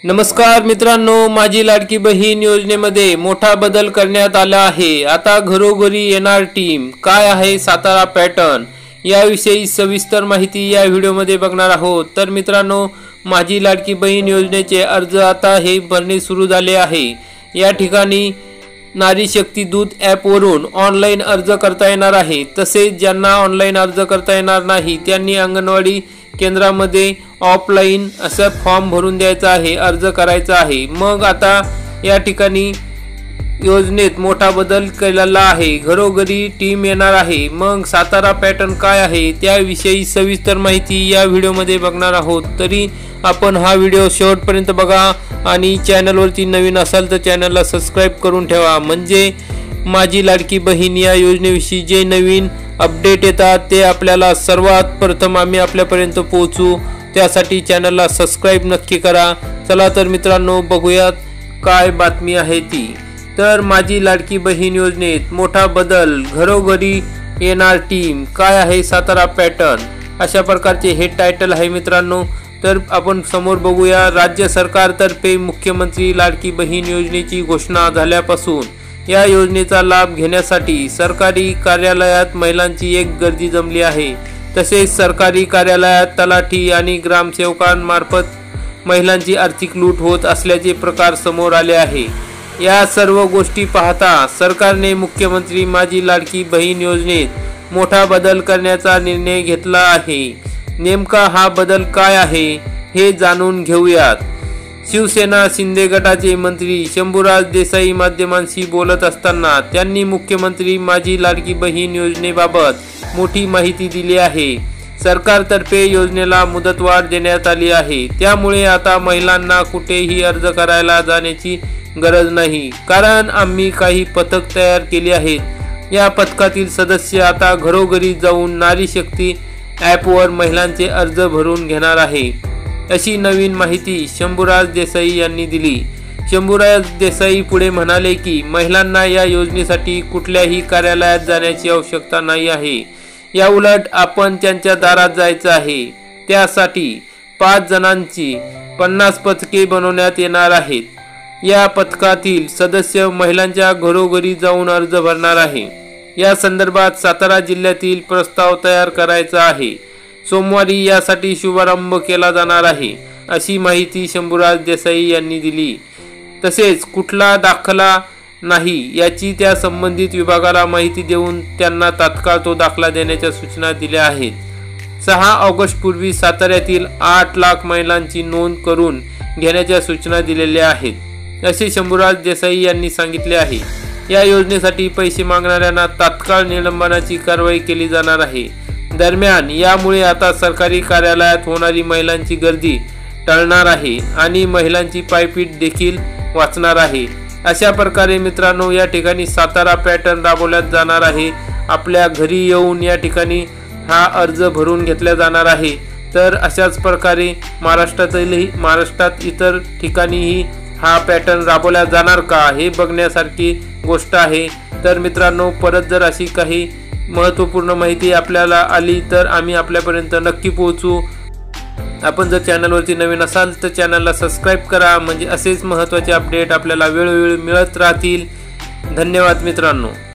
नमस्कार मित्रांनो, माझी लाडकी बहीण योजनेमध्ये मोठा बदल करण्यात आला आहे। आता घरोघरी येणार टीम, काय आहे सातारा पॅटर्न याविषयी सविस्तर माहिती या व्हिडिओमध्ये बघणार आहोत। तर मित्रांनो, माझी लाडकी बहीण योजनेचे अर्ज आता हे भरणे सुरू झाले आहे। या ठिकाणी नारी शक्ती दूत ॲप वरून ऑनलाइन अर्ज करता येणार आहे। तसेच ज्यांना ऑनलाइन अर्ज करता येणार नाही त्यांनी अंगणवाडी केंद्रामध्ये ऑफलाइन असा फॉर्म भरून द्यायचा आहे, अर्ज करायचा आहे। मग आता या ठिकाणी योजनेत मोठा बदल केलेला आहे, घरोघरी टीम येणार आहे। मग सातारा पॅटर्न काय आहे त्याविषयी सविस्तर माहिती या व्हिडिओमध्ये बघणार आहोत। तरी आपण हा व्हिडिओ शेवटपर्यंत बघा आणि चॅनलवरती नवीन असाल तर चॅनलला सबस्क्राइब करून ठेवा, म्हणजे माझी लाडकी बहीण या योजनेविषयी जे नवीन अपडेट येतात ते आपल्याला सर्वात प्रथम आम्ही आपल्यापर्यंत पोहोचू। त्यासाठी चॅनलला सबस्क्राइब नक्की करा। चला तर मित्रांनो, बघूयात काय बातमी आहे ती। तर माझी लाडकी बहीण योजनेत मोठा बदल, घरोघरी येणार टीम, काय आहे सातारा पॅटर्न, अशा प्रकारचे हे टायटल आहे मित्रांनो। तर आपण समोर बघूया, राज्य सरकारतर्फे मुख्यमंत्री लाडकी बहीण योजनेची घोषणा झाल्यापासून या योजनेचा लाभ घेण्यासाठी सरकारी कार्यालयात महिलांची एक गर्दी जमली आहे। तसेच सरकारी कार्यालयात तलाठी आणि ग्रामसेवकांमार्फत महिलांची आर्थिक लूट होत असल्याचे प्रकार समोर आले आहे। या सर्व गोष्टी पाहता सरकारने मुख्यमंत्री माझी लाडकी बहीण योजनेत मोठा बदल करण्याचा निर्णय घेतला आहे। नेमका हा बदल काय आहे हे जाणून घेऊयात। शिवसेना शिंदे गटाचे मंत्री शंभूराज देसाई माध्यमांशी बोलत असताना त्यांनी मुख्यमंत्री माझी लाडकी बहीण योजनेबाबत मोठी माहिती दिली आहे। सरकारतर्फे योजनेला मुदतवाढ देण्यात आली आहे, त्यामुळे आता महिलांना कुठेही अर्ज करायला जाण्याची गरज नाही, कारण आम्ही काही पथक तयार केली आहेत। या पथकातील सदस्य आता घरोघरी जाऊन नारी शक्ती ॲपवर महिलांचे अर्ज भरून घेणार आहे, अशी नवीन माहिती शंभूराज देसाई यांनी दिली। शंभूराज देसाई पुढे म्हणाले की महिलांना या योजनेसाठी कुठल्याही कार्यालयात जाण्याची आवश्यकता नाही आहे। या उलट आपण त्यांच्या दारात जायचं आहे। त्यासाठी 5 जणांची 50 पथके बनवण्यात येणार आहेत। या पथकातील सदस्य महिलांच्या घरोघरी जाऊन अर्ज भरणार आहे। या संदर्भात सातारा जिल्ह्यातील प्रस्ताव तयार करायचा आहे। सोमवारी यासाठी शुभारंभ केला जाणार आहे, अशी माहिती शंभूराज देसाई यांनी दिली। तसेच कुठला दाखला नाही याची त्या संबंधित विभागाला माहिती देऊन त्यांना तात्काळ तो दाखला देण्याच्या सूचना दिल्या आहेत। 6 ऑगस्ट पूर्वी साताऱ्यातील 8 लाख महिलांची नोंद करून घेण्याच्या सूचना दिलेल्या आहेत, असे शंभूराज देसाई यांनी सांगितले आहे। या योजनेसाठी पैसे मागणाऱ्यांना तात्काळ निलंबनाची कारवाई केली जाणार आहे। दरम्यान यामुळे आता सरकारी कार्यालयात होणारी महिलांची गर्दी टळणार आहे आणि महिलांची पायपीट देखील वाचणार आहे। अशा प्रकारे मित्रांनो, या ठिकाणी सातारा पॅटर्न राबवण्यात जाणार आहे। आपल्या घरी येऊन या ठिकाणी हा अर्ज भरून घेतला जाणार आहे। तर अशाच प्रकारे महाराष्ट्रात इतर ठिकाणीही हा पॅटर्न राबवला जाणार का हे बघण्यासारखी गोष्ट आहे। तर मित्रांनो, परत जर अशी काही महत्त्वपूर्ण माहिती आपल्याला आली तर आम्ही आपल्यापर्यंत नक्की पोहोचू। आपण जर चॅनलवरती नवीन असाल तर चॅनलला सबस्क्राइब करा, म्हणजे असेच महत्त्वाचे अपडेट आपल्याला वेळोवेळी मिळत राहतील। धन्यवाद मित्रांनो।